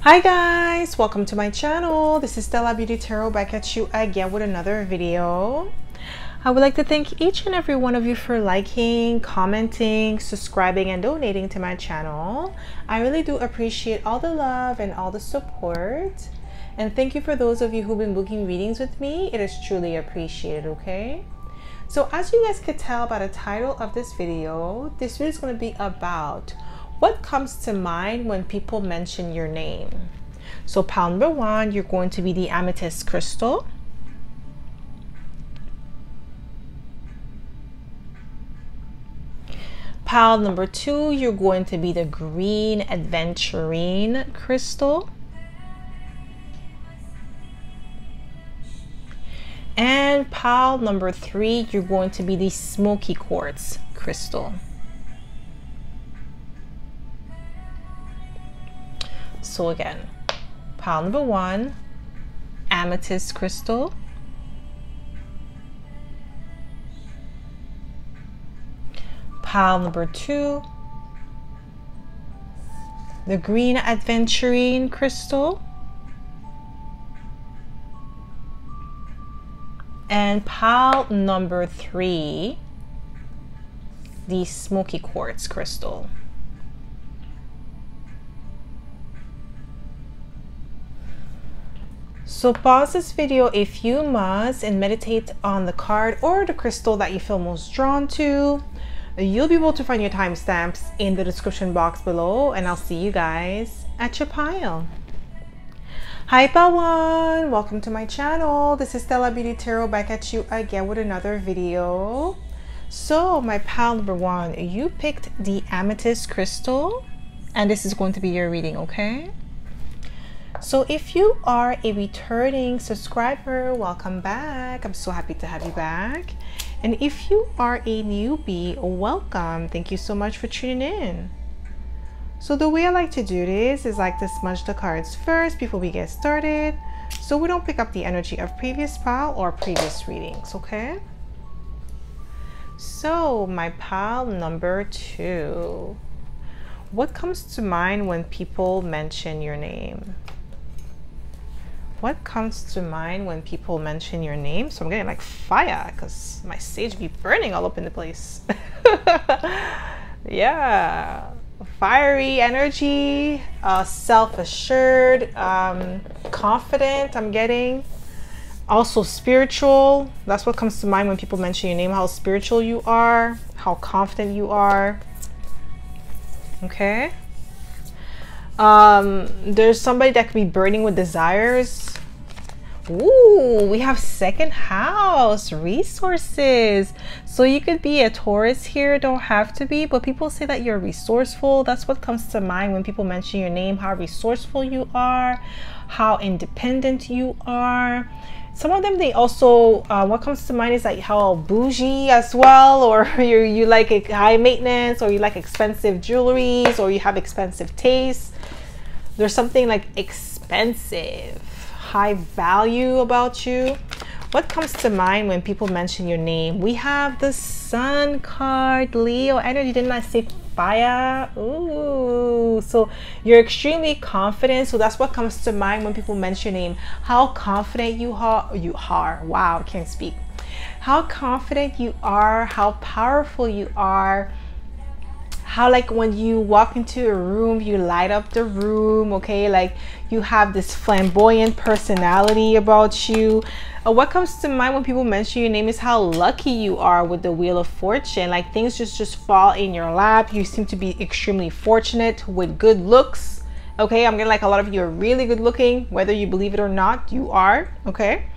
Hi guys, welcome to my channel. This is Stella Beauty Tarot back at you again with another video. I would like to thank each and every one of you for liking, commenting, subscribing, and donating to my channel. I really do appreciate all the love and all the support. And thank you for those of you who've been booking readings with me. It is truly appreciated, okay? So as you guys could tell by the title of this video is going to be about what comes to mind when people mention your name. So pile number one, you're going to be the amethyst crystal. Pile number two, you're going to be the green aventurine crystal. And pile number three, you're going to be the smoky quartz crystal. So again, pile number one, amethyst crystal. Pile number two, the green aventurine crystal. And pile number three, the smoky quartz crystal. So pause this video a few months and meditate on the card or the crystal that you feel most drawn to. You'll be able to find your timestamps in the description box below, and I'll see you guys at your pile. Hi pile one, welcome to my channel. This is Stella Beauty Tarot back at you again with another video. So my pile number one, you picked the amethyst crystal, and this is going to be your reading, okay? So if you are a returning subscriber, welcome back. I'm so happy to have you back. And if you are a newbie, welcome. Thank you so much for tuning in. So the way I like to do this is like to smudge the cards first before we get started, so we don't pick up the energy of previous pile or previous readings, okay? So my pile number two, what comes to mind when people mention your name? What comes to mind when people mention your name? So I'm getting like fire because my sage be burning all up in the place. Yeah, fiery energy, self-assured, confident, I'm getting. Also spiritual. That's what comes to mind when people mention your name, how spiritual you are, how confident you are. Okay. There's somebody that could be burning with desires. Ooh, we have second house, resources. So you could be a Taurus here, don't have to be, but people say that you're resourceful. That's what comes to mind when people mention your name, how resourceful you are, how independent you are. Some of them, they also, what comes to mind is like how bougie as well, or you like a high maintenance, or you like expensive jewelries, or you have expensive tastes. There's something like expensive, high value about you. What comes to mind when people mention your name? We have the Sun card, Leo energy. Didn't I say fire? Ooh, so you're extremely confident. So that's what comes to mind when people mention your name. How confident you are. Wow, I can't speak. How confident you are, how powerful you are. How like when you walk into a room, you light up the room, okay? Like you have this flamboyant personality about you. What comes to mind when people mention your name is how lucky you are with the Wheel of Fortune. Like things just fall in your lap. You seem to be extremely fortunate with good looks, okay? I'm getting like a lot of you are really good looking, whether you believe it or not, you are, okay?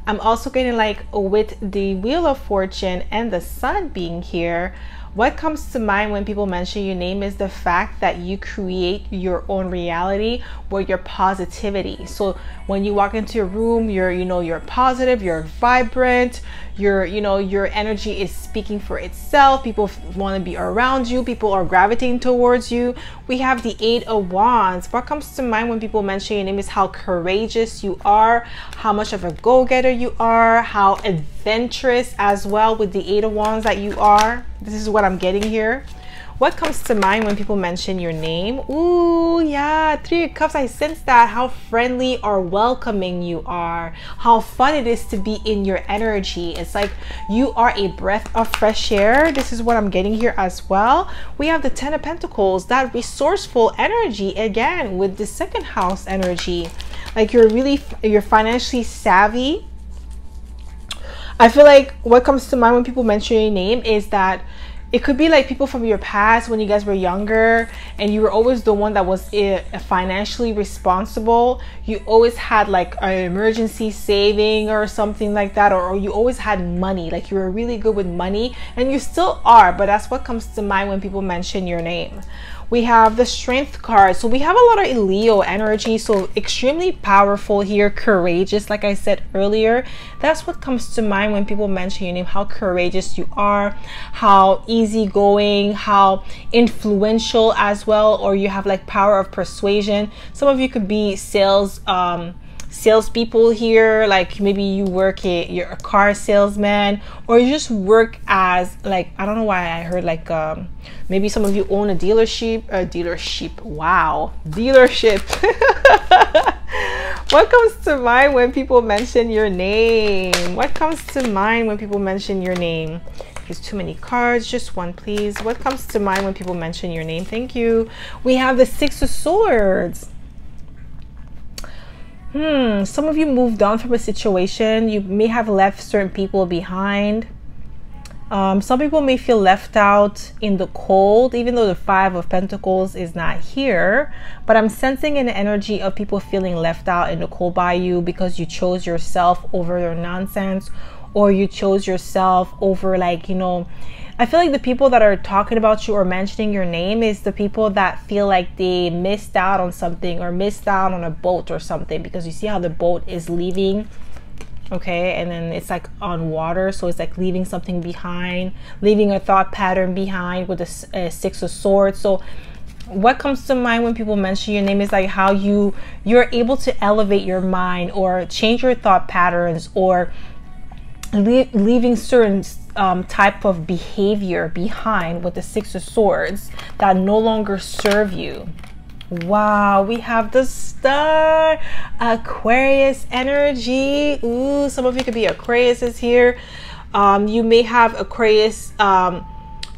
I'm also getting like with the Wheel of Fortune and the Sun being here, what comes to mind when people mention your name is the fact that you create your own reality with your positivity. So when you walk into a room, you're positive, you're vibrant, your energy is speaking for itself. People want to be around you, people are gravitating towards you. We have the Eight of Wands. What comes to mind when people mention your name is how courageous you are, how much of a go-getter you are, how adventurous as well with the Eight of Wands that you are. This is what I'm getting here. What comes to mind when people mention your name? Ooh, yeah, Three of Cups. I sense that. How friendly or welcoming you are. How fun it is to be in your energy. It's like you are a breath of fresh air. This is what I'm getting here as well. We have the Ten of Pentacles, that resourceful energy again with the second house energy. Like you're financially savvy. I feel like what comes to mind when people mention your name is that it could be like people from your past when you guys were younger and you were always the one that was financially responsible. You always had like an emergency saving or something like that, or you always had money. Like you were really good with money, and you still are, but that's what comes to mind when people mention your name. We have the Strength card. So we have a lot of Leo energy. So extremely powerful here, courageous, like I said earlier. That's what comes to mind when people mention your name, how courageous you are, how easygoing, how influential as well, or you have like power of persuasion. Some of you could be salespeople here, like maybe you're a car salesman, or you just work as like, I don't know why I heard like maybe some of you own a dealership. Wow, dealership. What comes to mind when people mention your name? What comes to mind when people mention your name? There's too many cards, just one please. What comes to mind when people mention your name? Thank you. We have the Six of Swords. Some of you moved on from a situation. You may have left certain people behind. Some people may feel left out in the cold, even though the Five of Pentacles is not here. But I'm sensing an energy of people feeling left out in the cold by you because you chose yourself over their nonsense, or you chose yourself over, like, you know, I feel like the people that are talking about you or mentioning your name is the people that feel like they missed out on something, or missed out on a boat or something, because you see how the boat is leaving, okay, and then it's like on water, so it's like leaving something behind, leaving a thought pattern behind with the Six of Swords. So what comes to mind when people mention your name is like how you're able to elevate your mind or change your thought patterns, or leaving certain type of behavior behind with the Six of Swords that no longer serve you. Wow, we have the Star, Aquarius energy. Ooh, some of you could be Aquariuses here. You may have Aquarius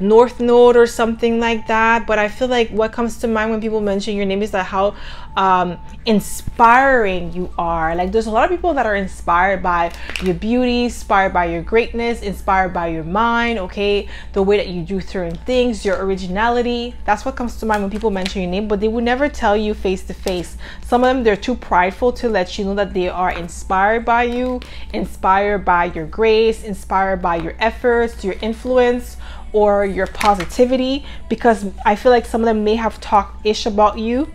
North Node or something like that, but I feel like what comes to mind when people mention your name is that how inspiring you are. Like there's a lot of people that are inspired by your beauty, inspired by your greatness, inspired by your mind, okay, the way that you do certain things, your originality. That's what comes to mind when people mention your name, but they would never tell you face to face. Some of them, they're too prideful to let you know that they are inspired by you, inspired by your grace, inspired by your efforts, your influence, or your positivity, because I feel like some of them may have talked ish about you,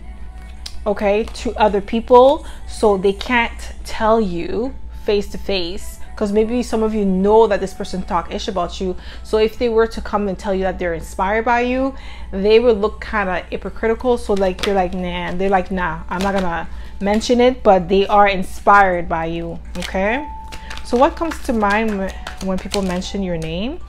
okay, to other people, so they can't tell you face to face, because maybe some of you know that this person talked ish about you. So if they were to come and tell you that they're inspired by you, they would look kind of hypocritical. So like you're like, nah, they're like, nah, I'm not gonna mention it, but they are inspired by you, okay? So what comes to mind when people mention your name?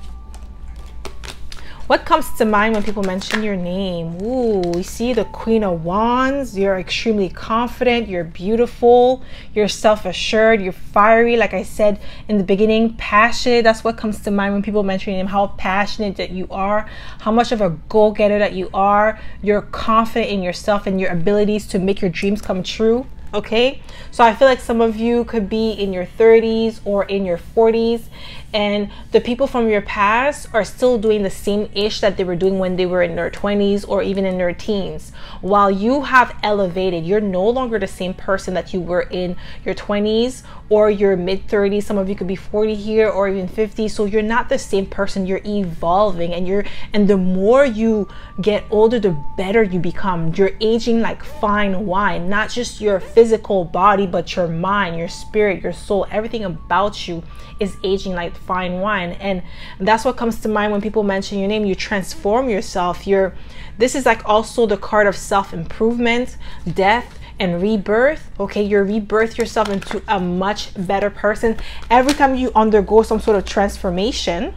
What comes to mind when people mention your name? Ooh, we see the Queen of Wands. You're extremely confident. You're beautiful. You're self-assured. You're fiery. Like I said in the beginning, passionate. That's what comes to mind when people mention your name. How passionate that you are. How much of a go-getter that you are. You're confident in yourself and your abilities to make your dreams come true. Okay, so I feel like some of you could be in your 30s or in your 40s, and the people from your past are still doing the same ish that they were doing when they were in their 20s or even in their teens. While you have elevated, you're no longer the same person that you were in your 20s or your mid 30s. Some of you could be 40 here or even 50. So you're not the same person. You're evolving, and the more you get older, the better you become. You're aging like fine wine, not just your physical body, but your mind, your spirit, your soul, everything about you is aging like fine wine. And that's what comes to mind when people mention your name. You transform yourself. This is like also the card of self-improvement, death, and rebirth. Okay, you rebirth yourself into a much better person every time you undergo some sort of transformation.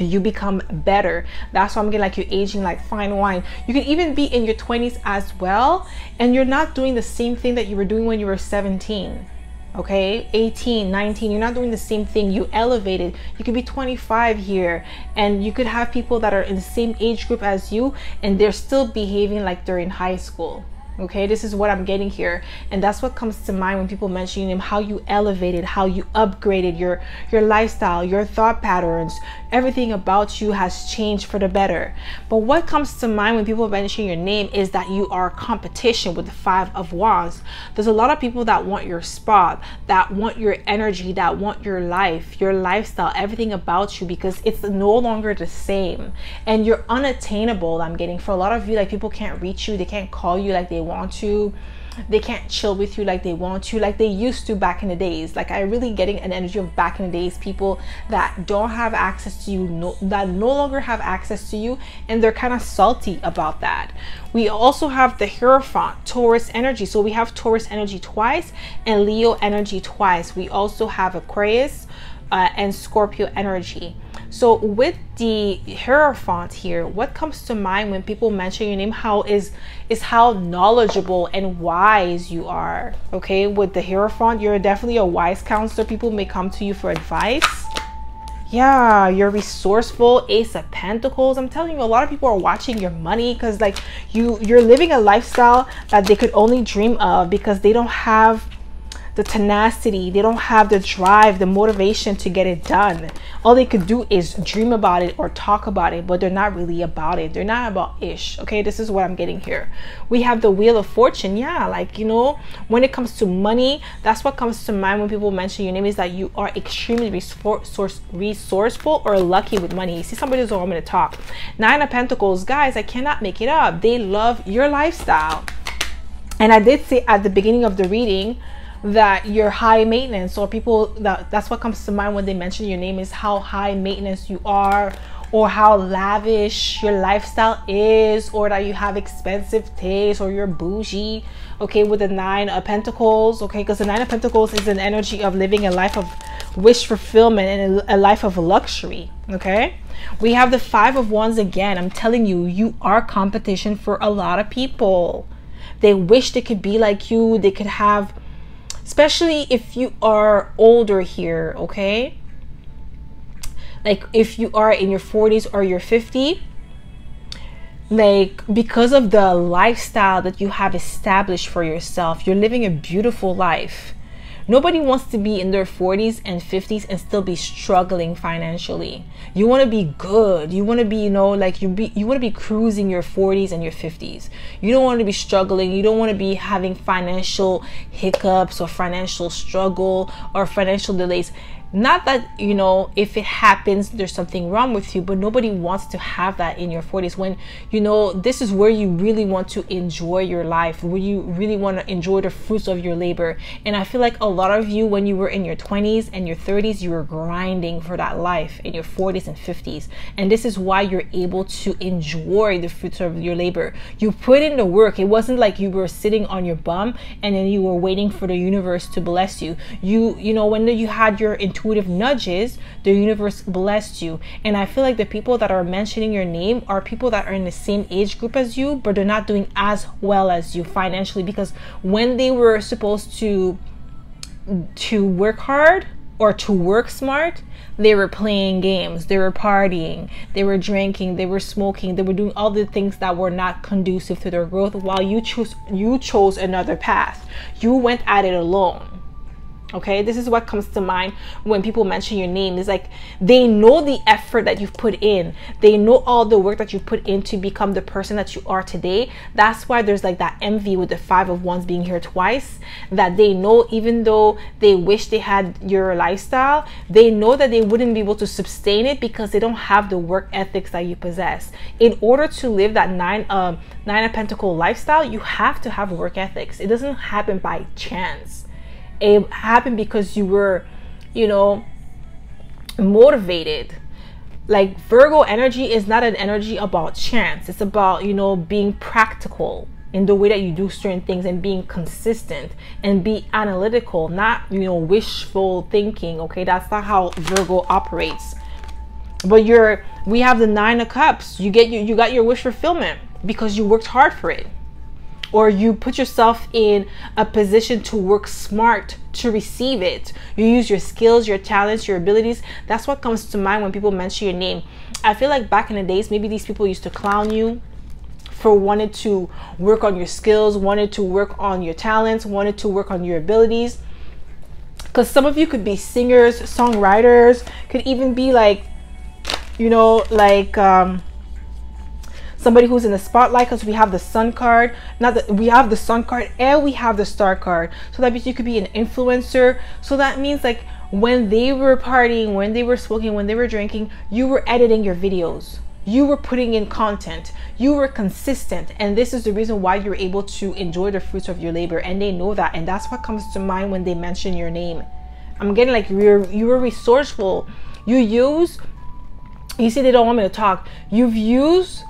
you become better. That's why I'm getting like you're aging like fine wine. You can even be in your 20s as well, and you're not doing the same thing that you were doing when you were 17. Okay, 18, 19, you're not doing the same thing. You elevated. You could be 25 here, and you could have people that are in the same age group as you, and they're still behaving like they're in high school. Okay, this is what I'm getting here, and that's what comes to mind when people mention him, how you elevated, how you upgraded your lifestyle, your thought patterns, everything about you has changed for the better. But what comes to mind when people mention your name is that you are competition with the 5 of Wands. There's a lot of people that want your spot, that want your energy, that want your life, your lifestyle, everything about you, because it's no longer the same, and you're unattainable. I'm getting for a lot of you, like people can't reach you, they can't call you like they want to, they can't chill with you like they want to, like they used to back in the days. Like I really getting an energy of back in the days, people that don't have access to you, that no longer have access to you, and they're kind of salty about that. We also have the Hierophant, Taurus energy. So we have Taurus energy twice and Leo energy twice. We also have Aquarius and Scorpio energy. So with the Hierophant here, what comes to mind when people mention your name, how is how knowledgeable and wise you are. Okay, with the Hierophant, you're definitely a wise counselor. People may come to you for advice. Yeah, you're resourceful. Ace of Pentacles. I'm telling you, a lot of people are watching your money, because like you're living a lifestyle that they could only dream of, because they don't have the tenacity, they don't have the drive, the motivation to get it done. All they could do is dream about it or talk about it, but they're not really about it. They're not about ish. Okay, this is what I'm getting here. We have the Wheel of Fortune. Yeah, like, you know, when it comes to money, that's what comes to mind when people mention your name, is that you are extremely resourceful or lucky with money. You see somebody who's want me to talk. 9 of Pentacles, guys, I cannot make it up. They love your lifestyle. And I did say at the beginning of the reading that you're high maintenance, or people that's what comes to mind when they mention your name, is how high maintenance you are, or how lavish your lifestyle is, or that you have expensive taste, or you're bougie. Okay, with the 9 of Pentacles. Okay, because the 9 of Pentacles is an energy of living a life of wish fulfillment and a life of luxury. Okay, we have the 5 of Wands again. I'm telling you, you are competition for a lot of people. They wish they could be like you. They could have, especially if you are older here, okay? Like if you are in your 40s or your 50s, like because of the lifestyle that you have established for yourself, you're living a beautiful life. Nobody wants to be in their 40s and 50s and still be struggling financially. You want to be good. You want to be, you know, like you want to be cruising your 40s and your 50s. You don't want to be struggling. You don't want to be having financial hiccups or financial struggle or financial delays. Not that, you know, if it happens, there's something wrong with you, but nobody wants to have that in your 40s, when, you know, this is where you really want to enjoy your life, where you really want to enjoy the fruits of your labor. And I feel like a lot of you, when you were in your 20s and your 30s, you were grinding for that life in your 40s and 50s. And this is why you're able to enjoy the fruits of your labor. You put in the work. It wasn't like you were sitting on your bum and then you were waiting for the universe to bless you. You know, when you had your intuitive nudges, the universe blessed you. And I feel like the people that are mentioning your name are people that are in the same age group as you, but they're not doing as well as you financially, because when they were supposed to work hard or to work smart, they were playing games, they were partying, they were drinking, they were smoking, they were doing all the things that were not conducive to their growth, while you chose another path. You went at it alone. Okay, this is what comes to mind when people mention your name. Is like they know the effort that you've put in. They know all the work that you put in to become the person that you are today. That's why there's like that envy with the 5 of Wands being here twice, that they know even though they wish they had your lifestyle, they know that they wouldn't be able to sustain it because they don't have the work ethics that you possess. In order to live that nine of Pentacles lifestyle, you have to have work ethics. It doesn't happen by chance. It happened because you were, you know, motivated. Like Virgo energy is not an energy about chance. It's about, you know, being practical in the way that you do certain things and being consistent and be analytical, not, you know, wishful thinking. Okay, that's not how Virgo operates. But we have the 9 of Cups. You got your wish fulfillment because you worked hard for it. Or you put yourself in a position to work smart to receive it. You use your skills, your talents, your abilities. That's what comes to mind when people mention your name. I feel like back in the days, maybe these people used to clown you for wanting to work on your skills, wanted to work on your talents, wanted to work on your abilities. Because some of you could be singers, songwriters, could even be like, you know, like somebody who's in the spotlight, because we have the Sun card. Not that we have the Sun card and we have the Star card. So that means you could be an influencer. So that means like when they were partying, when they were smoking, when they were drinking, you were editing your videos. You were putting in content. You were consistent. And this is the reason why you're able to enjoy the fruits of your labor. And they know that. And that's what comes to mind when they mention your name. I'm getting like you were resourceful. You see, they don't want me to talk. You've used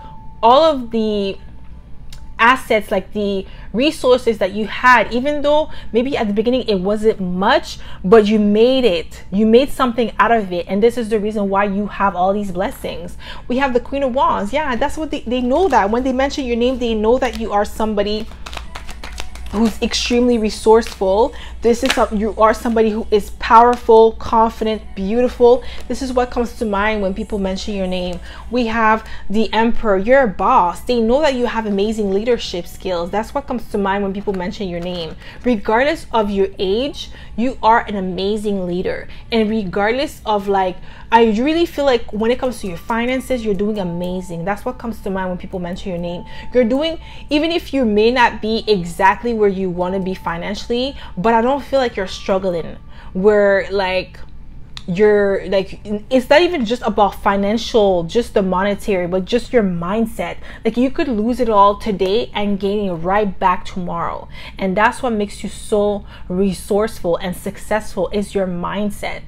all of the assets, like the resources that you had, even though maybe at the beginning it wasn't much, but you made it. You made something out of it. And this is the reason why you have all these blessings. We have the Queen of Wands. Yeah, that's what they know that. When they mention your name, they know that you are somebody who's extremely resourceful. You are somebody who is powerful, confident, beautiful. This is what comes to mind when people mention your name. We have the Emperor. You're a boss. They know that you have amazing leadership skills. That's what comes to mind when people mention your name. Regardless of your age, you are an amazing leader. And regardless of like, I really feel like when it comes to your finances, you're doing amazing. That's what comes to mind when people mention your name. You're doing, even if you may not be exactly where you want to be financially, but I don't feel like you're struggling, where like you're like, it's not even just about financial, just the monetary, but just your mindset. Like you could lose it all today and gain it right back tomorrow. And that's what makes you so resourceful and successful, is your mindset.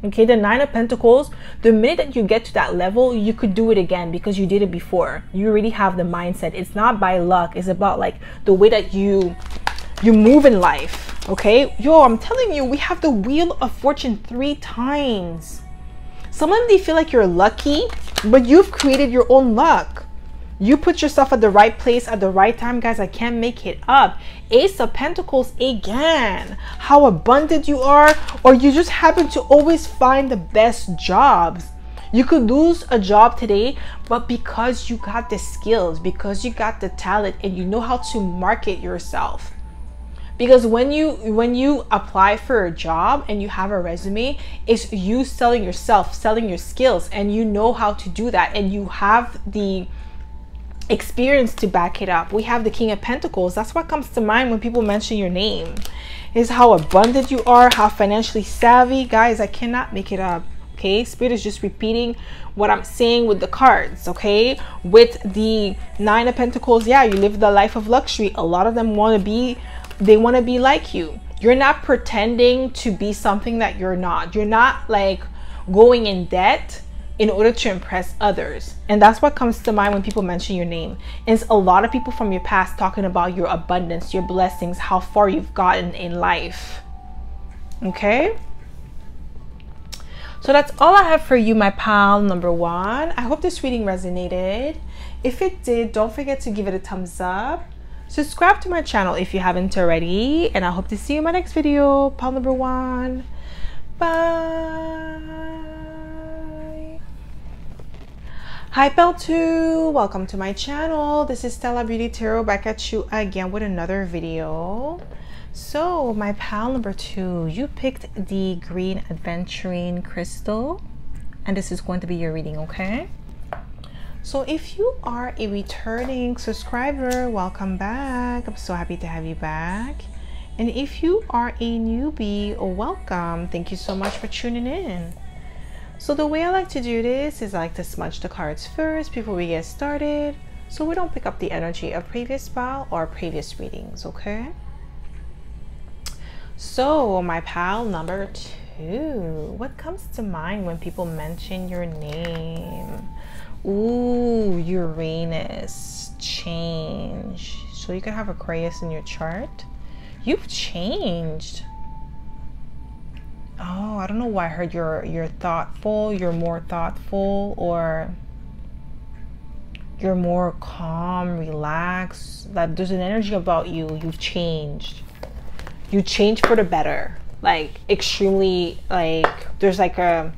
Okay, the 9 of Pentacles, the minute that you get to that level, you could do it again because you did it before. You already have the mindset. It's not by luck. It's about like the way that you move in life. Okay, yo, I'm telling you, we have the Wheel of Fortune 3 times. Some of them, they feel like you're lucky, but you've created your own luck. You put yourself at the right place at the right time, guys. I can't make it up. Ace of Pentacles again. How abundant you are, or you just happen to always find the best jobs. You could lose a job today, but because you got the skills, because you got the talent, and you know how to market yourself. Because when you apply for a job and you have a resume, it's you selling yourself, selling your skills, and you know how to do that, and you have the experience to back it up. We have the King of Pentacles. That's what comes to mind when people mention your name, is how abundant you are, how financially savvy. Guys, I cannot make it up. Okay, Spirit is just repeating what I'm saying with the cards. Okay, with the 9 of Pentacles, yeah, you live the life of luxury. A lot of them want to be like you. You're not pretending to be something that you're not. You're not like going in debt in order to impress others. And that's what comes to mind when people mention your name. It's a lot of people from your past talking about your abundance, your blessings, how far you've gotten in life. Okay, so that's all I have for you, my pal number 1. I hope this reading resonated. If it did, don't forget to give it a thumbs up. Subscribe to my channel if you haven't already, and I hope to see you in my next video. Pal number 1. Bye. Hi Pal 2, welcome to my channel. This is Stella Beauty Tarot, back at you again with another video. So my pal number 2, you picked the green adventurine crystal, and this is going to be your reading. Okay, so if you are a returning subscriber, welcome back. I'm so happy to have you back. And if you are a newbie, welcome. Thank you so much for tuning in. So the way I like to do this is I like to smudge the cards first before we get started, so we don't pick up the energy of previous pal or previous readings. Okay, so my pal number 2, what comes to mind when people mention your name? Ooh, Uranus, change. So you could have Aquarius in your chart. You've changed. Oh, I don't know why I heard you're thoughtful, you're more thoughtful, or you're more calm, relaxed. That there's an energy about you. You've changed. You changed for the better. Like extremely, like there's like a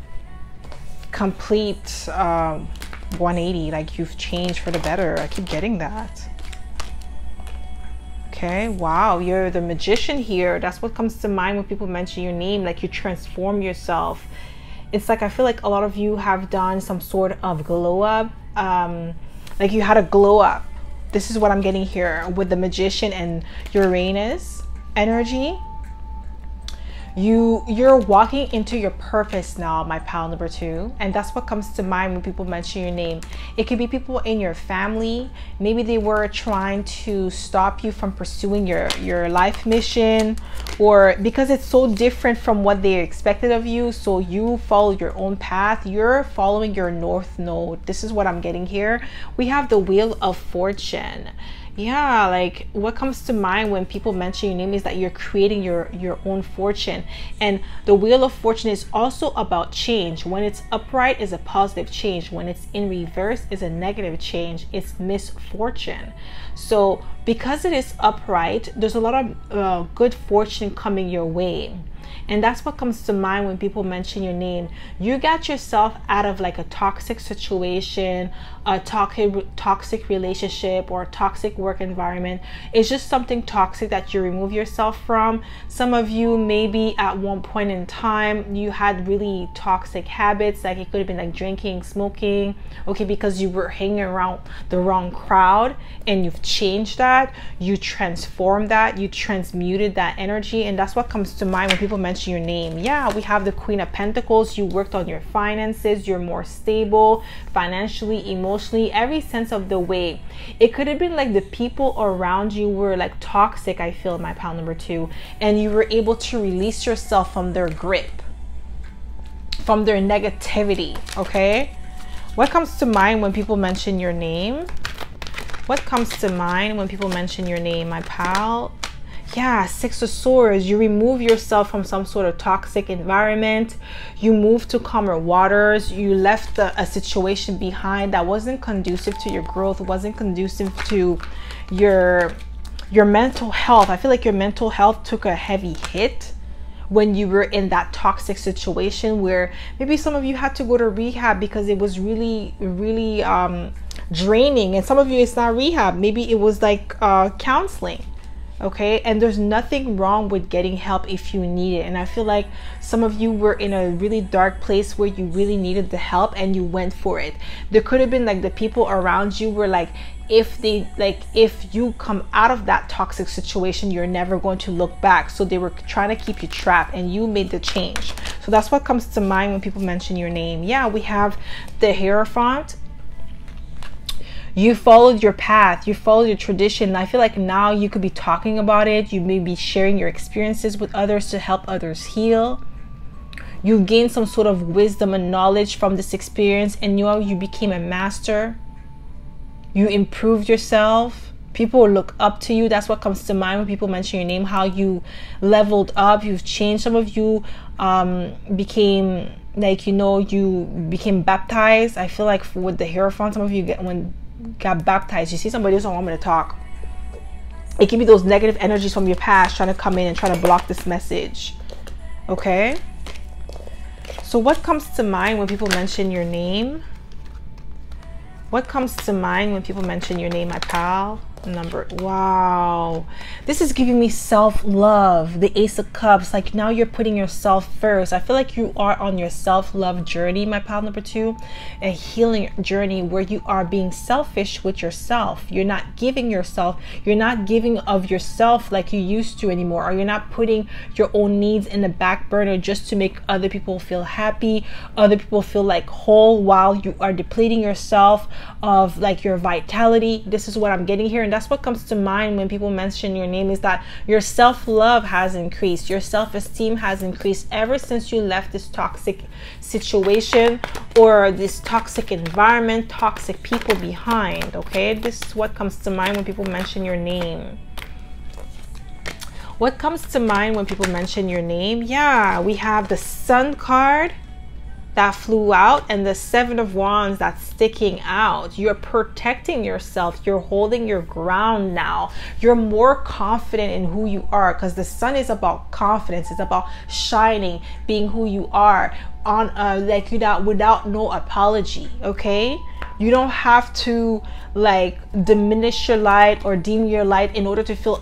complete 180. Like you've changed for the better. I keep getting that. Okay, wow, you're the magician here. That's what comes to mind when people mention your name. Like you transform yourself. It's like I feel like a lot of you have done some sort of glow up. Like you had a glow up. This is what I'm getting here with the magician and Uranus energy. You're walking into your purpose now, my pal number 2, and that's what comes to mind when people mention your name. It could be people in your family. Maybe they were trying to stop you from pursuing your life mission, or because it's so different from what they expected of you, so you follow your own path. You're following your north node. This is what I'm getting here. We have the Wheel of Fortune. Yeah, like what comes to mind when people mention your name is that you're creating your own fortune. And the Wheel of Fortune is also about change. When it's upright is a positive change. When it's in reverse is a negative change. It's misfortune. So because it is upright, there's a lot of good fortune coming your way. And that's what comes to mind when people mention your name. You got yourself out of like a toxic situation, a toxic relationship, or a toxic work environment. It's just something toxic that you remove yourself from. Some of you, maybe at one point in time, you had really toxic habits. Like it could have been like drinking, smoking, okay, because you were hanging around the wrong crowd, and you've changed that. You transformed that. You transmuted that energy. And that's what comes to mind when people mention your name. Yeah, we have the Queen of Pentacles. You worked on your finances. You're more stable financially, emotionally, every sense of the way. It could have been like the people around you were like toxic, I feel, my pal number 2, and you were able to release yourself from their grip, from their negativity. Okay, what comes to mind when people mention your name? What comes to mind when people mention your name, my pal? Yeah, Six of Swords. You remove yourself from some sort of toxic environment. You move to calmer waters. You left a situation behind that wasn't conducive to your growth, wasn't conducive to your mental health. I feel like your mental health took a heavy hit when you were in that toxic situation, where maybe some of you had to go to rehab because it was really draining. And some of you, it's not rehab, maybe it was like counseling. Okay, and there's nothing wrong with getting help if you need it. And I feel like some of you were in a really dark place where you really needed the help and you went for it. There could have been like the people around you were like, if you come out of that toxic situation, you're never going to look back. So they were trying to keep you trapped, and you made the change. So that's what comes to mind when people mention your name. Yeah, we have the Hierophant. You followed your path, you followed your tradition. I feel like now you could be talking about it. You may be sharing your experiences with others to help others heal. You gained some sort of wisdom and knowledge from this experience, and you became a master. You improved yourself. People look up to you. That's what comes to mind when people mention your name, how you leveled up, you've changed. Some of you became like, you became baptized. I feel like with the Hierophant, some of you got baptized. You see somebody doesn't want me to talk. It can be those negative energies from your past trying to come in and try to block this message. Okay, so what comes to mind when people mention your name? What comes to mind when people mention your name, my pal? Wow, this is giving me self-love. The Ace of Cups, like now you're putting yourself first. I feel like you are on your self-love journey, my pal number 2, a healing journey where you are being selfish with yourself. You're not giving of yourself like you used to anymore, or you're not putting your own needs in the back burner just to make other people feel happy, other people feel like whole, while you are depleting yourself of like your vitality. This is what I'm getting here. And that's what comes to mind when people mention your name, is that your self-love has increased, your self-esteem has increased ever since you left this toxic situation or this toxic environment, toxic people behind. Okay, this is what comes to mind when people mention your name. What comes to mind when people mention your name? Yeah, we have the Sun card that flew out and the Seven of Wands that's sticking out. You're protecting yourself. You're holding your ground now. You're more confident in who you are, because the Sun is about confidence. It's about shining, being who you are on like without no apology. Okay, you don't have to like diminish your light or dim your light in order to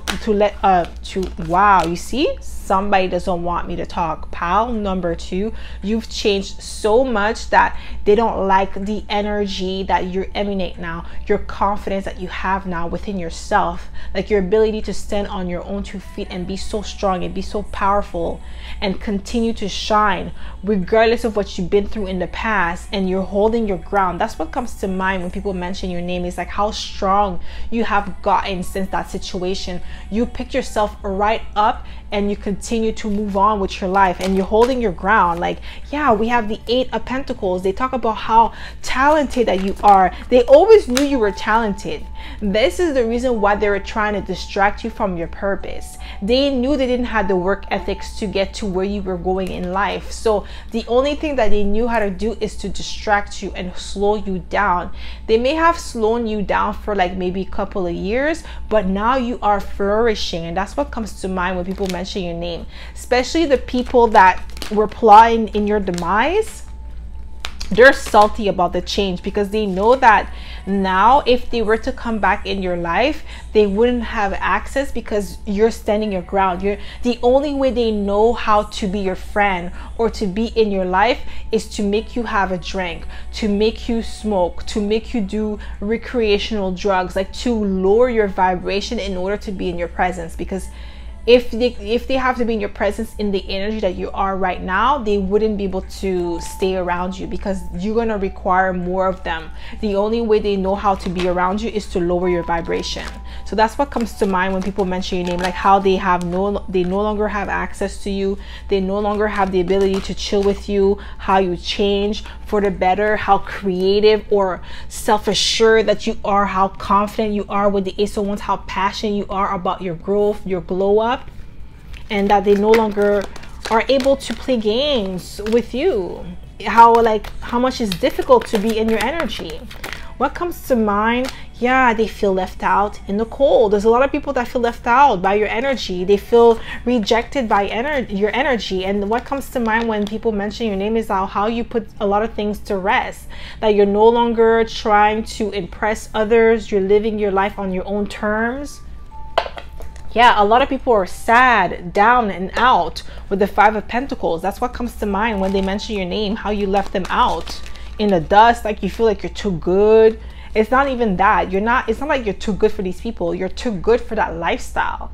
wow, you see, somebody doesn't want me to talk. Pile number 2, you've changed so much that they don't like the energy that you emanate now, your confidence that you have now within yourself, like your ability to stand on your own 2 feet and be so strong and be so powerful and continue to shine regardless of what you've been through in the past, and you're holding your ground. That's what comes to mind when people mention your name, is like how strong you have gotten since that situation. You picked yourself right up and you continue to move on with your life, and you're holding your ground. Like, yeah, we have the 8 of Pentacles. They talk about how talented that you are. They always knew you were talented. This is the reason why they were trying to distract you from your purpose. They knew they didn't have the work ethics to get to where you were going in life. So the only thing that they knew how to do is to distract you and slow you down. They may have slowed you down for like maybe a couple of years, but now you are flourishing. And that's what comes to mind when people mention your name, especially the people that were plotting in your demise. They're salty about the change because they know that now if they were to come back in your life, they wouldn't have access because you're standing your ground. You're the only way they know how to be your friend or to be in your life is to make you have a drink, to make you smoke, to make you do recreational drugs, like to lower your vibration in order to be in your presence. Because if they have to be in your presence in the energy that you are right now, they wouldn't be able to stay around you because you're going to require more of them. The only way they know how to be around you is to lower your vibration. So that's what comes to mind when people mention your name, like how they no longer have access to you. They no longer have the ability to chill with you, how you change for the better, how creative or self-assured that you are, how confident you are with the Ace of Wands, how passionate you are about your growth, your glow up, and that they no longer are able to play games with you. How much it's difficult to be in your energy. What comes to mind? Yeah, they feel left out in the cold. There's a lot of people that feel left out by your energy. They feel rejected by your energy. And what comes to mind when people mention your name is how you put a lot of things to rest. That you're no longer trying to impress others. You're living your life on your own terms. Yeah, a lot of people are sad, down and out with the 5 of Pentacles. That's what comes to mind when they mention your name, how you left them out in the dust, like you feel like you're too good. It's not even that. It's not like you're too good for these people. You're too good for that lifestyle.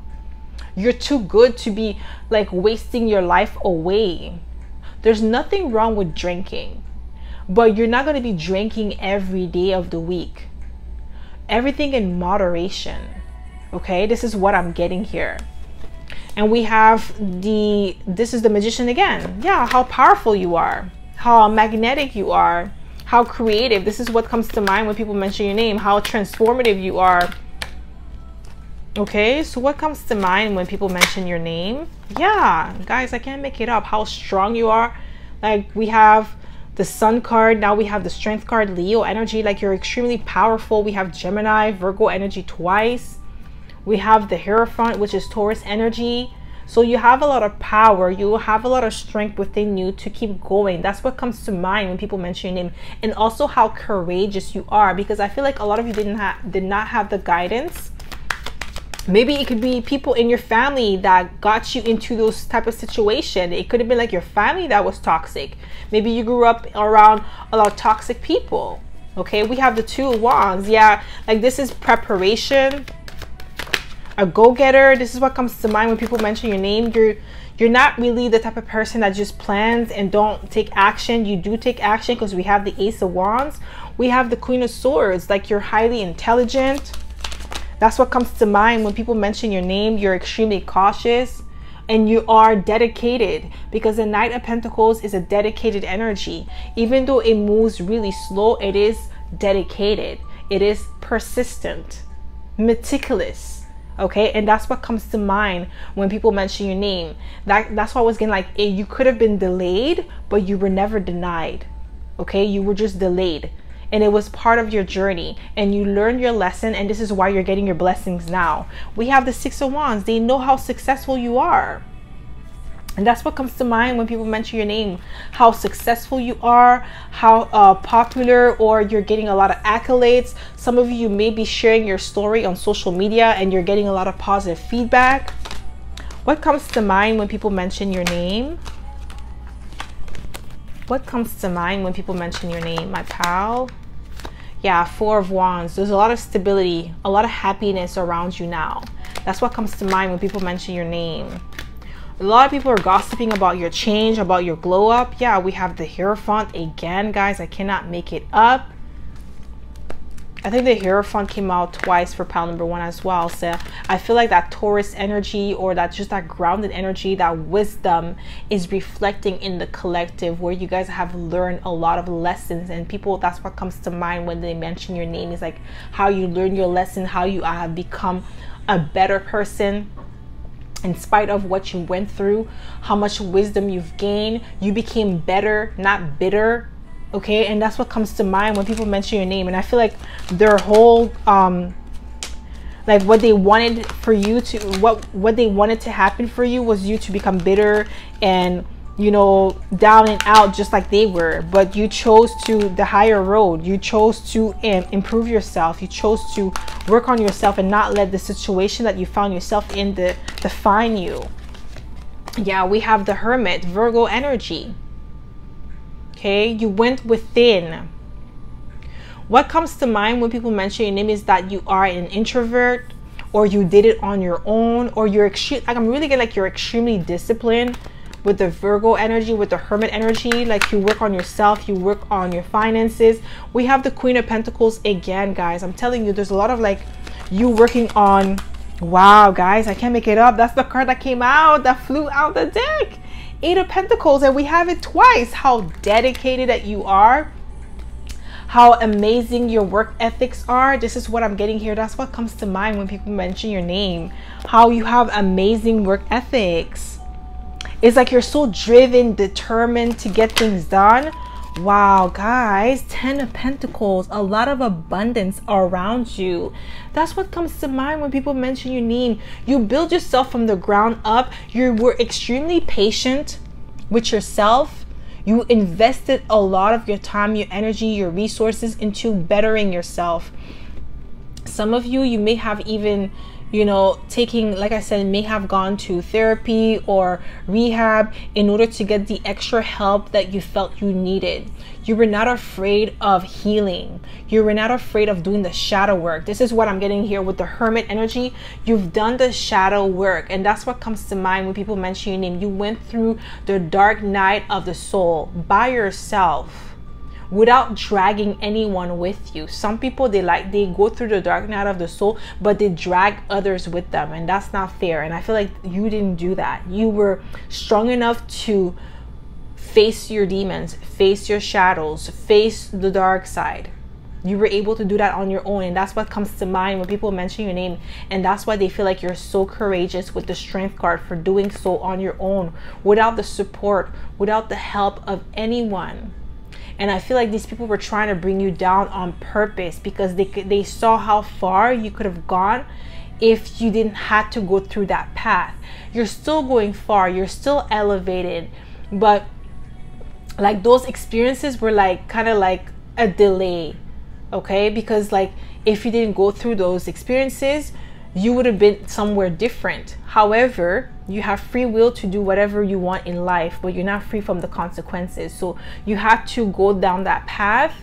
You're too good to be like wasting your life away. There's nothing wrong with drinking, but you're not going to be drinking every day of the week. Everything in moderation. Okay, this is what I'm getting here. And we have this is the Magician again. Yeah, how powerful you are, how magnetic you are, how creative. This is what comes to mind when people mention your name, how transformative you are. Okay, so what comes to mind when people mention your name? Yeah, guys, I can't make it up. How strong you are. Like, we have the Sun card, now we have the Strength card, Leo energy, like you're extremely powerful. We have Gemini, Virgo energy twice. We have the Hierophant, which is Taurus energy. So you have a lot of power. You have a lot of strength within you to keep going. That's what comes to mind when people mention your name. And also how courageous you are, because I feel like a lot of you did not have the guidance. Maybe it could be people in your family that got you into those type of situation. It could have been like your family that was toxic. Maybe you grew up around a lot of toxic people. Okay, we have the 2 of Wands. Yeah, like this is preparation. A go-getter. This is what comes to mind when people mention your name. You're not really the type of person that just plans and don't take action. You do take action because we have the Ace of Wands. We have the Queen of Swords. Like, you're highly intelligent. That's what comes to mind when people mention your name. You're extremely cautious and you are dedicated, because the Knight of Pentacles is a dedicated energy. Even though it moves really slow, it is dedicated. It is persistent, meticulous. Okay, and that's what comes to mind when people mention your name. That's why I was getting like, hey, you could have been delayed, but you were never denied. Okay, you were just delayed, and it was part of your journey, and you learned your lesson, and this is why you're getting your blessings now. We have the Six of Wands. They know how successful you are. And that's what comes to mind when people mention your name, how successful you are, how popular, or you're getting a lot of accolades. Some of you may be sharing your story on social media and you're getting a lot of positive feedback. What comes to mind when people mention your name? What comes to mind when people mention your name, my pal? Yeah, Four of Wands. There's a lot of stability, a lot of happiness around you now. That's what comes to mind when people mention your name. A lot of people are gossiping about your change, about your glow up. Yeah, we have the Hierophant again, guys. I cannot make it up. I think the Hierophant came out twice for pile number 1 as well. So I feel like that Taurus energy, or that just that grounded energy, that wisdom is reflecting in the collective, where you guys have learned a lot of lessons. And people, that's what comes to mind when they mention your name, is like how you learn your lesson, how you have become a better person. In spite of what you went through, how much wisdom you've gained, you became better, not bitter. Okay, and that's what comes to mind when people mention your name. And I feel like their whole like what they wanted for you to, what they wanted to happen for you was you to become bitter and, you know, down and out just like they were. But you chose to the higher road. You chose to improve yourself. You chose to work on yourself and not let the situation that you found yourself in define you. Yeah, we have the Hermit, Virgo energy. Okay, you went within. What comes to mind when people mention your name is that you are an introvert, or you did it on your own, or you're extreme. Like, I'm really getting like you're extremely disciplined with the Virgo energy, with the Hermit energy. Like, you work on yourself, you work on your finances. We have the Queen of Pentacles again, guys. I'm telling you, there's a lot of like you working on. Wow, guys, I can't make it up. That's the card that came out, that flew out the deck. 8 of Pentacles, and we have it twice. How dedicated that you are, how amazing your work ethics are. This is what I'm getting here. That's what comes to mind when people mention your name, how you have amazing work ethics. It's like you're so driven, determined to get things done. Wow, guys, 10 of Pentacles, a lot of abundance around you. That's what comes to mind when people mention your name. You build yourself from the ground up. You were extremely patient with yourself. You invested a lot of your time, your energy, your resources into bettering yourself. Some of you, you may have even, you know, taking, like I said, may have gone to therapy or rehab in order to get the extra help that you felt you needed. You were not afraid of healing. You were not afraid of doing the shadow work. This is what I'm getting here with the Hermit energy. You've done the shadow work, and that's what comes to mind when people mention your name. You went through the dark night of the soul by yourself, without dragging anyone with you. Some people, they go through the dark night of the soul, but they drag others with them, and that's not fair. And I feel like you didn't do that. You were strong enough to face your demons, face your shadows, face the dark side. You were able to do that on your own, and that's what comes to mind when people mention your name. And that's why they feel like you're so courageous with the Strength card for doing so on your own, without the support, without the help of anyone. And I feel like these people were trying to bring you down on purpose, because they saw how far you could have gone if you didn't have to go through that path. You're still going far, you're still elevated, but like those experiences were like kind of like a delay. Okay, because like if you didn't go through those experiences, you would have been somewhere different. However, you have free will to do whatever you want in life, but you're not free from the consequences. So you have to go down that path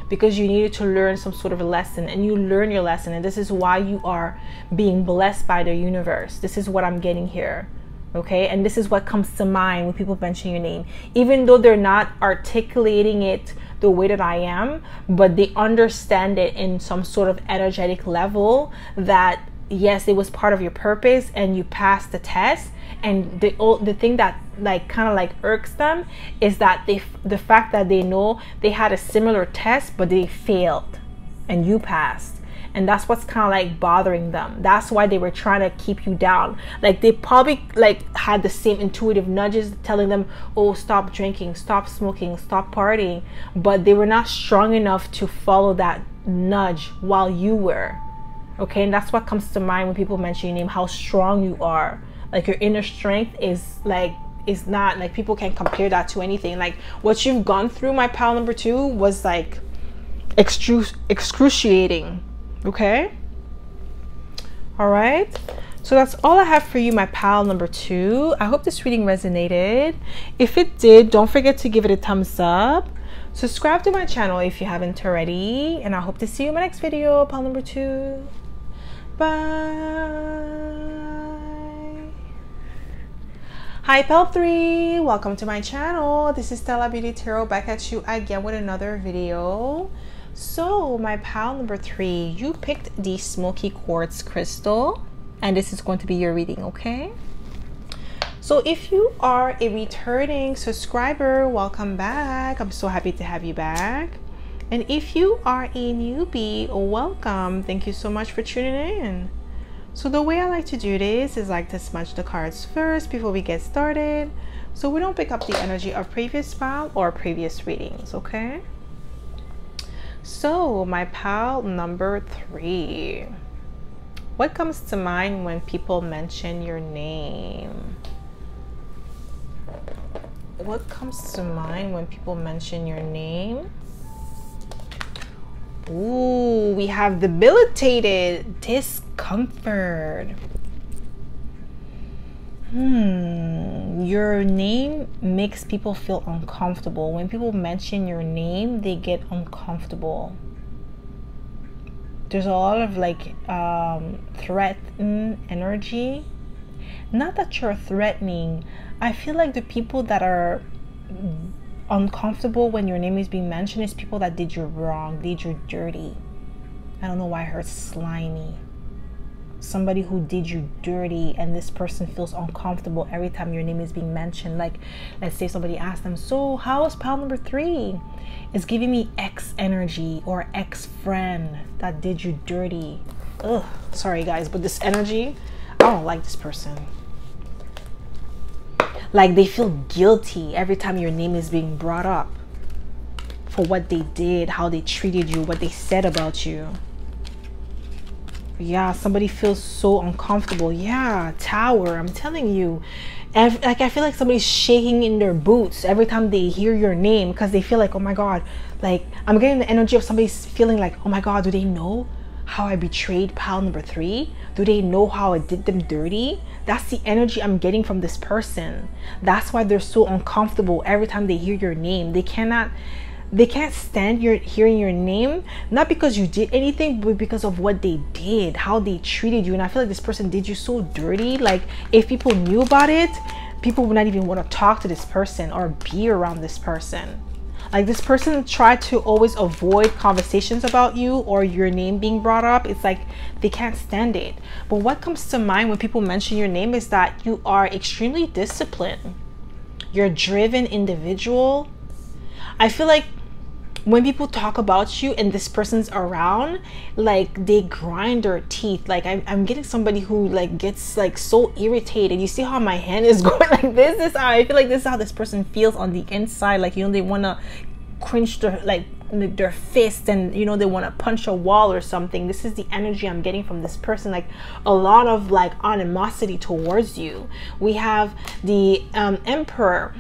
because you needed to learn some sort of a lesson, and you learn your lesson. And this is why you are being blessed by the universe. This is what I'm getting here. Okay, and this is what comes to mind when people mention your name, even though they're not articulating it the way that I am, but they understand it in some sort of energetic level that yes, it was part of your purpose and you passed the test. And the thing that like kind of like irks them is that the fact that they know they had a similar test but they failed and you passed. and that's what's kind of like bothering them. That's why they were trying to keep you down. Like they probably like had the same intuitive nudges telling them, oh, stop drinking, stop smoking, stop partying, but they were not strong enough to follow that nudge while you were. Okay, and that's what comes to mind when people mention your name, how strong you are. Like your inner strength is not like, people can't compare that to anything. Like what you've gone through, my pal number 2, was like excruciating. Okay, all right, so that's all I have for you, my pal number 2. I hope this reading resonated. If it did, don't forget to give it a thumbs up, subscribe to my channel if you haven't already, and I hope to see you in my next video, pal number 2. Bye. Hi pal 3, welcome to my channel. This is Stella Beauty Tarot, back at you again with another video. So my pal number 3, you picked the smoky quartz crystal, and this is going to be your reading. Okay, so if you are a returning subscriber, welcome back. I'm so happy to have you back. And if you are a newbie, welcome. Thank you so much for tuning in. So the way I like to do this is like to smudge the cards first before we get started, so we don't pick up the energy of previous pal or previous readings. Okay, so my pal number 3, what comes to mind when people mention your name? What comes to mind when people mention your name? Ooh, we have debilitated, discomfort. Your name makes people feel uncomfortable. When people mention your name, they get uncomfortable. There's a lot of like threatened energy. Not that you're threatening. I feel like the people that are uncomfortable when your name is being mentioned is people that did you wrong, did you dirty. I don't know why I heard slimy. Somebody who did you dirty, and this person feels uncomfortable every time your name is being mentioned. Like, let's say somebody asked them, so how is pal number 3? It's giving me ex energy or ex friend that did you dirty. Ugh, sorry guys, but this energy, I don't like this person. Like they feel guilty every time your name is being brought up for what they did, how they treated you, what they said about you. Yeah, somebody feels so uncomfortable. Yeah, Tower, I'm telling you. Like I feel like somebody's shaking in their boots every time they hear your name, because they feel like, oh my God, like I'm getting the energy of somebody feeling like, oh my God, do they know how I betrayed pal number 3? Do they know how I did them dirty? That's the energy I'm getting from this person. That's why they're so uncomfortable every time they hear your name. They can't stand hearing your name, not because you did anything, but because of what they did, how they treated you. And I feel like this person did you so dirty. Like if people knew about it, people would not even want to talk to this person or be around this person. Like this person tried to always avoid conversations about you or your name being brought up. It's like they can't stand it. But what comes to mind when people mention your name is that you are extremely disciplined. You're a driven individual. I feel like when people talk about you and this person's around, like they grind their teeth. Like I'm getting somebody who like gets like so irritated. You see how my hand is going like this? This is how I feel like this is how this person feels on the inside. Like, you know, they want to clench their fist, and you know, they want to punch a wall or something. This is the energy I'm getting from this person. Like a lot of like animosity towards you. We have the Emperor.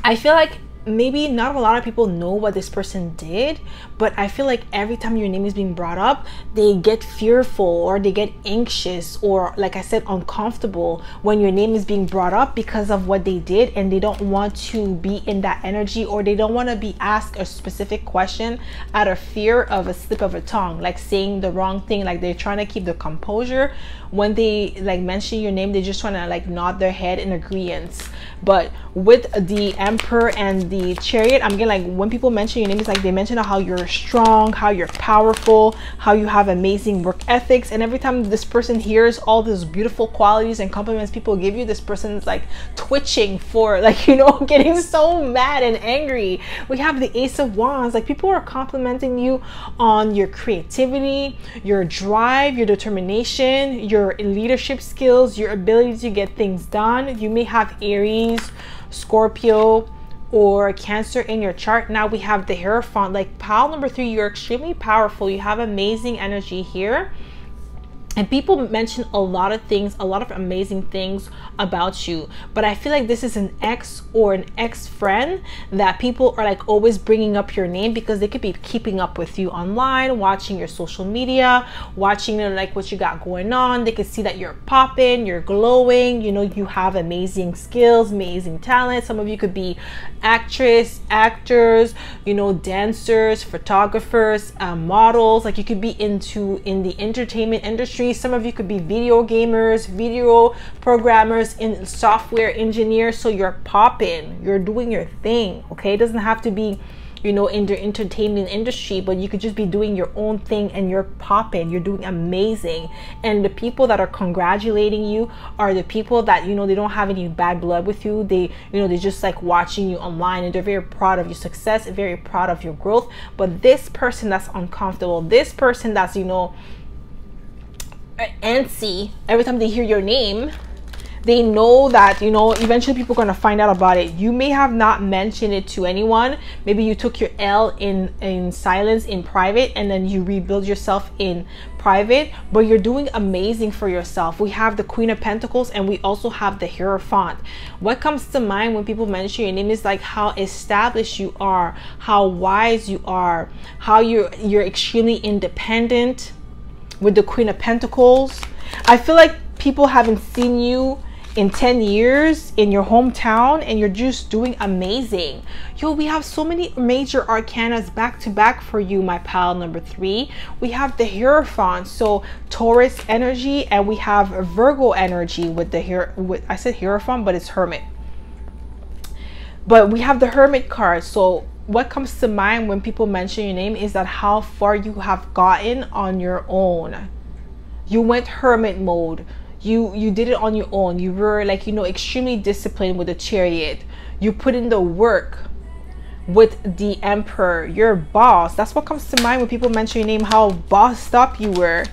I feel like maybe not a lot of people know what this person did, but I feel like every time your name is being brought up, they get fearful or they get anxious or, like I said, uncomfortable when your name is being brought up because of what they did, and they don't want to be in that energy, or they don't want to be asked a specific question out of fear of a slip of a tongue, like saying the wrong thing. Like they're trying to keep the composure. When they like mention your name, they're just trying to like nod their head in agreement. But with the Emperor and the Chariot, I'm getting like when people mention your name, it's like they mention how you're strong, how you're powerful, how you have amazing work ethics. And every time this person hears all these beautiful qualities and compliments people give you, this person's like twitching for, like, you know, getting so mad and angry. We have the Ace of Wands. Like, people are complimenting you on your creativity, your drive, your determination, your leadership skills, your ability to get things done. You may have Aries, Scorpio, or Cancer in your chart. Now we have the Hierophant. Like, pile number 3, you're extremely powerful. You have amazing energy here. And people mention a lot of things, a lot of amazing things about you. But I feel like this is an ex or an ex-friend that people are like always bringing up your name because they could be keeping up with you online, watching your social media, watching like what you got going on. They could see that you're popping, you're glowing, you know, you have amazing skills, amazing talent. Some of you could be actress, actors, you know, dancers, photographers, models. Like, you could be in the entertainment industry. Some of you could be video gamers, video programmers, in software engineers. So you're popping, you're doing your thing. Okay, it doesn't have to be, you know, in the entertainment industry, but you could just be doing your own thing and you're popping, you're doing amazing. And the people that are congratulating you are the people that, you know, they don't have any bad blood with you. They, you know, they're just like watching you online and they're very proud of your success, very proud of your growth. But this person that's uncomfortable, this person that's, you know, antsy every time they hear your name, they know that, you know, eventually people are going to find out about it. You may have not mentioned it to anyone. Maybe you took your L in silence, in private, and then you rebuild yourself in private, but you're doing amazing for yourself. We have the Queen of Pentacles and we also have the Hierophant. What comes to mind when people mention your name is like how established you are, how wise you are, how you're extremely independent. With the Queen of Pentacles, I feel like people haven't seen you in 10 years in your hometown and you're just doing amazing. Yo, we have so many major arcanas back to back for you, my pal number 3. We have the Hierophant, so Taurus energy, and we have Virgo energy with the I said Hierophant, but it's Hermit. But we have the Hermit card. So what comes to mind when people mention your name is that how far you have gotten on your own. You went hermit mode. You did it on your own. You were like, you know, extremely disciplined with the Chariot. You put in the work with the Emperor. You're boss. That's what comes to mind when people mention your name, how bossed up you were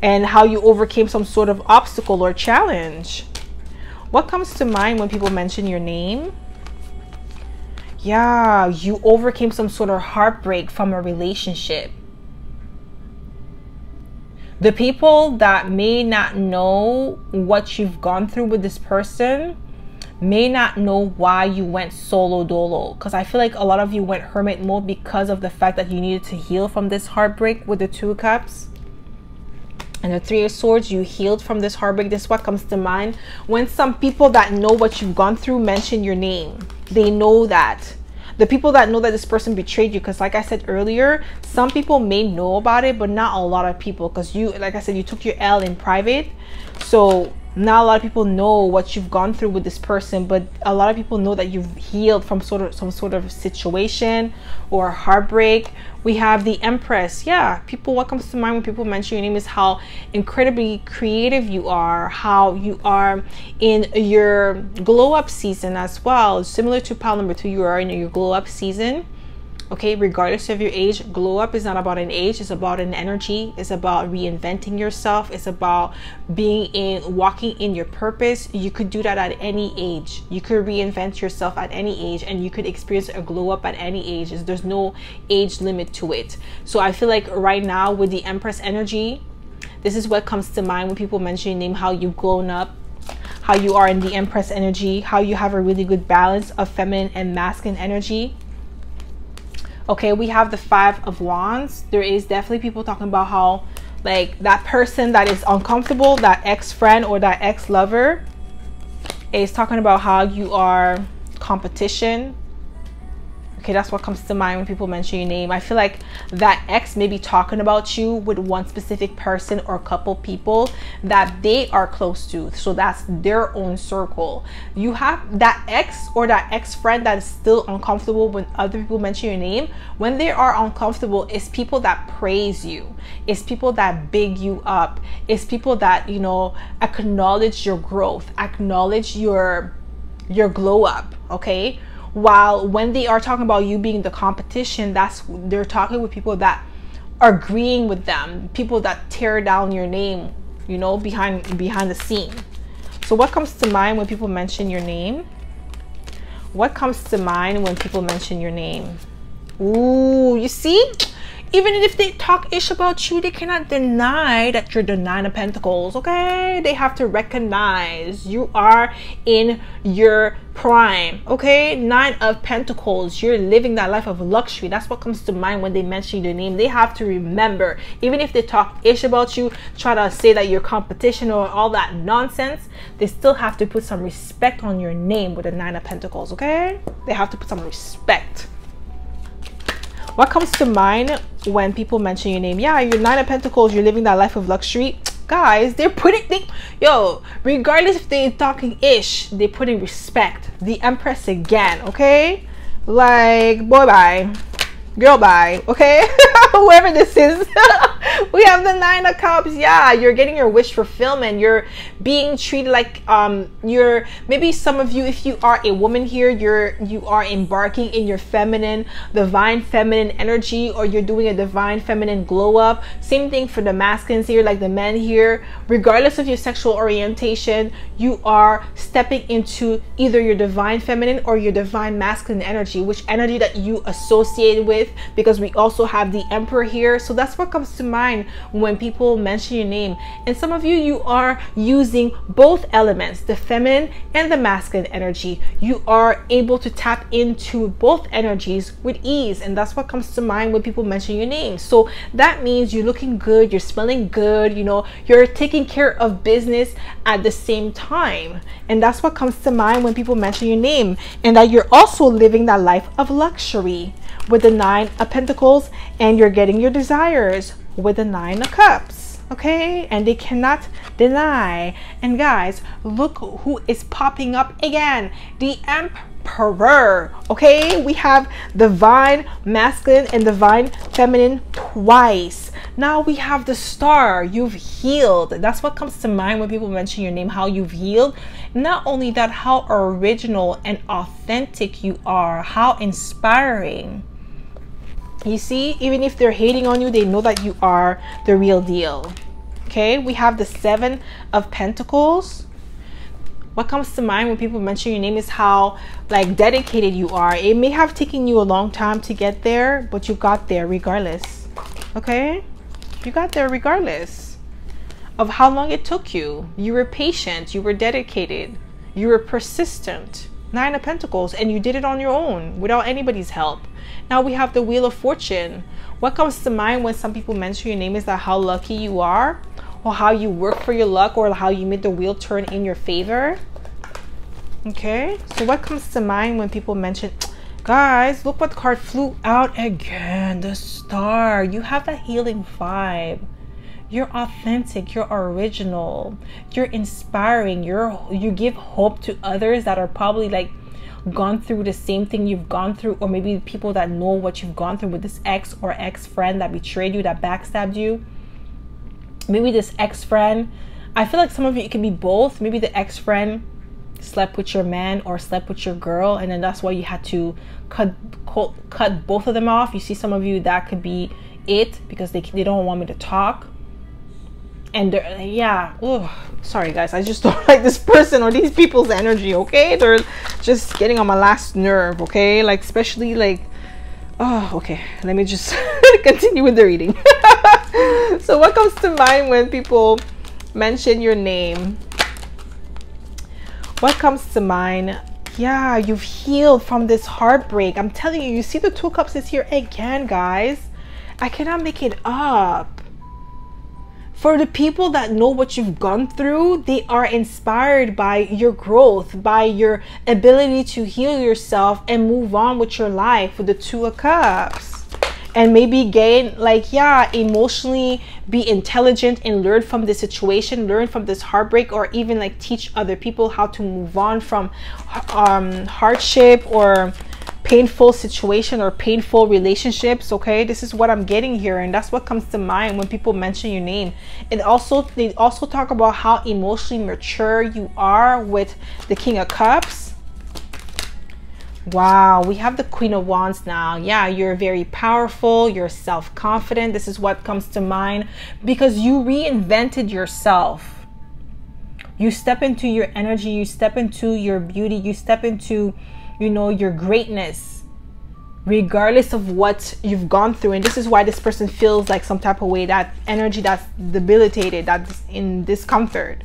and how you overcame some sort of obstacle or challenge. What comes to mind when people mention your name? Yeah, you overcame some sort of heartbreak from a relationship. The people that may not know what you've gone through with this person may not know why you went solo dolo. Because I feel like a lot of you went hermit mode because of the fact that you needed to heal from this heartbreak with the 2 of Cups. And the 3 of Swords, you healed from this heartbreak. This is what comes to mind when some people that know what you've gone through mention your name. They know that. The people that know that this person betrayed you, because like I said earlier, some people may know about it, but not a lot of people, because you, like I said, you took your L in private. So not a lot of people know what you've gone through with this person, but a lot of people know that you've healed from some sort of situation or heartbreak. We have the Empress. Yeah, people, what comes to mind when people mention your name is how incredibly creative you are, how you are in your glow up season as well. Similar to pile number 2, you are in your glow up season. Okay, regardless of your age, glow up is not about an age, it's about an energy. It's about reinventing yourself. It's about walking in your purpose. You could do that at any age. You could reinvent yourself at any age, and you could experience a glow up at any age. There's no age limit to it. So I feel like right now with the Empress energy, this is what comes to mind when people mention your name, how you've grown up, how you are in the Empress energy, how you have a really good balance of feminine and masculine energy. Okay, we have the 5 of Wands. There is definitely people talking about how, like, that person that is uncomfortable, that ex-friend or that ex-lover, is talking about how you are competition. Okay, that's what comes to mind when people mention your name. I feel like that ex may be talking about you with one specific person or couple people that they are close to. So that's their own circle. You have that ex or that ex-friend that is still uncomfortable when other people mention your name. When they are uncomfortable, it's people that praise you. It's people that big you up. It's people that, you know, acknowledge your growth, acknowledge your glow up, okay? While when they are talking about you being the competition, they're talking with people that are agreeing with them, people that tear down your name, you know, behind the scene. So what comes to mind when people mention your name? What comes to mind when people mention your name? Ooh, you see? Even if they talk ish about you, they cannot deny that you're the Nine of Pentacles, okay? They have to recognize you are in your prime, okay? Nine of Pentacles, you're living that life of luxury. That's what comes to mind when they mention your name. They have to remember, even if they talk ish about you, try to say that you're competition or all that nonsense, they still have to put some respect on your name with the Nine of Pentacles, okay? They have to put some respect. What comes to mind when people mention your name? Yeah, you're Nine of Pentacles, you're living that life of luxury. Guys, yo, regardless if they're talking ish, they put in respect. The Empress again, okay? Like, boy, bye. Girl, bye, okay? Whoever this is. We have the Nine of Cups. Yeah, you're getting your wish fulfillment. You're being treated like you're, maybe some of you, if you are a woman here, you are embarking in your feminine, divine feminine energy, or you're doing a divine feminine glow up. Same thing for the masculines here, like the men here. Regardless of your sexual orientation, you are stepping into either your divine feminine or your divine masculine energy, which energy that you associate with, because we also have the Emperor here. So that's what comes to mind when people mention your name. And some of you are using both elements, the feminine and the masculine energy. You are able to tap into both energies with ease, and that's what comes to mind when people mention your name. So that means you're looking good, you're smelling good, you know, you're taking care of business at the same time, and that's what comes to mind when people mention your name. And that you're also living that life of luxury with the Nine of Pentacles, and you're getting your desires with the Nine of Cups, okay? And they cannot deny. And guys, look who is popping up again, the Emperor, okay? We have divine masculine and divine feminine twice. Now we have the Star. You've healed. That's what comes to mind when people mention your name, how you've healed. Not only that, how original and authentic you are, how inspiring. You see, even if they're hating on you, they know that you are the real deal. Okay, we have the Seven of Pentacles. What comes to mind when people mention your name is how like dedicated you are. It may have taken you a long time to get there, but you got there regardless. Okay, you got there regardless of how long it took you. You were patient, you were dedicated, you were persistent. Nine of Pentacles, and you did it on your own without anybody's help. Now we have the Wheel of Fortune. What comes to mind when some people mention your name is that how lucky you are, or how you work for your luck, or how you made the wheel turn in your favor. Okay, so what comes to mind when people mention, guys, look what card flew out again, the Star. You have that healing vibe. You're authentic, you're original, you're inspiring, you give hope to others that are probably like gone through the same thing you've gone through, or maybe people that know what you've gone through with this ex or ex-friend that betrayed you, that backstabbed you. Maybe this ex-friend, I feel like some of you, it can be both. Maybe the ex-friend slept with your man or slept with your girl, and then that's why you had to cut both of them off. You see, some of you, that could be it, because they don't want me to talk. And yeah, oh, sorry guys, I just don't like this person or these people's energy, okay? They're just getting on my last nerve, okay? Like, especially like, oh, okay, let me just continue with the reading. So what comes to mind when people mention your name? What comes to mind? Yeah, you've healed from this heartbreak. I'm telling you, you see the Two of Cups is here again, guys. I cannot make it up. For the people that know what you've gone through, they are inspired by your growth, by your ability to heal yourself and move on with your life with the Two of Cups. And maybe gain, like, yeah, emotionally be intelligent and learn from this situation, learn from this heartbreak, or even like teach other people how to move on from hardship or painful situation or painful relationships. Okay, this is what I'm getting here, and that's what comes to mind when people mention your name. And also, they also talk about how emotionally mature you are with the King of Cups. Wow, we have the Queen of Wands now. Yeah, you're very powerful, you're self-confident. This is what comes to mind because you reinvented yourself. You step into your energy, you step into your beauty, you step into, you know, your greatness, regardless of what you've gone through. And this is why this person feels like some type of way, that energy that's debilitated, that's in discomfort.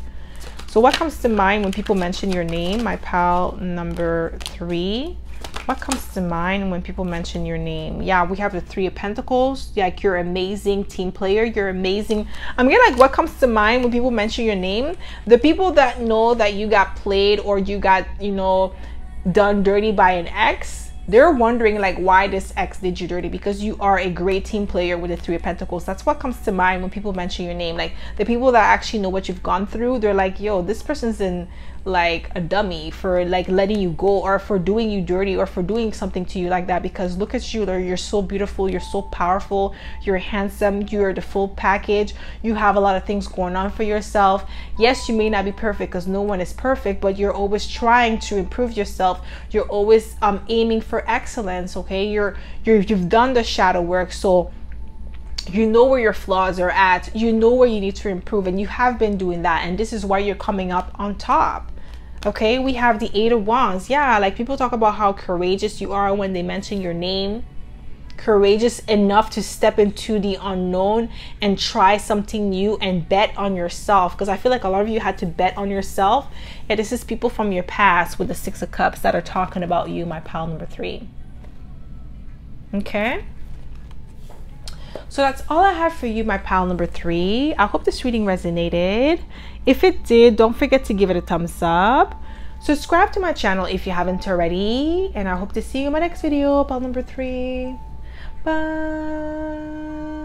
So what comes to mind when people mention your name, my pal number 3? What comes to mind when people mention your name? Yeah, we have the Three of Pentacles. Like, you're amazing team player, you're amazing. I'm getting like, what comes to mind when people mention your name? The people that know that you got played or you got, you know, done dirty by an ex, they're wondering like why this ex did you dirty, because you are a great team player with the Three of Pentacles. That's what comes to mind when people mention your name. Like, the people that actually know what you've gone through, they're like, yo, this person's in like a dummy for like letting you go, or for doing you dirty, or for doing something to you like that. Because look at you, you're so beautiful, you're so powerful, you're handsome, you're the full package, you have a lot of things going on for yourself. Yes, you may not be perfect, because no one is perfect, but you're always trying to improve yourself. You're always aiming for excellence. Okay, you've done the shadow work, so you know where your flaws are at, you know where you need to improve, and you have been doing that, and this is why you're coming up on top. Okay, we have the Eight of Wands. Yeah, like, people talk about how courageous you are when they mention your name. Courageous enough to step into the unknown and try something new and bet on yourself, because I feel like a lot of you had to bet on yourself. And this is people from your past with the Six of Cups that are talking about you, my pal number 3. Okay, so that's all I have for you, my pal number 3. I hope this reading resonated. If it did, don't forget to give it a thumbs up. Subscribe to my channel if you haven't already. And I hope to see you in my next video, pal number 3. Bye.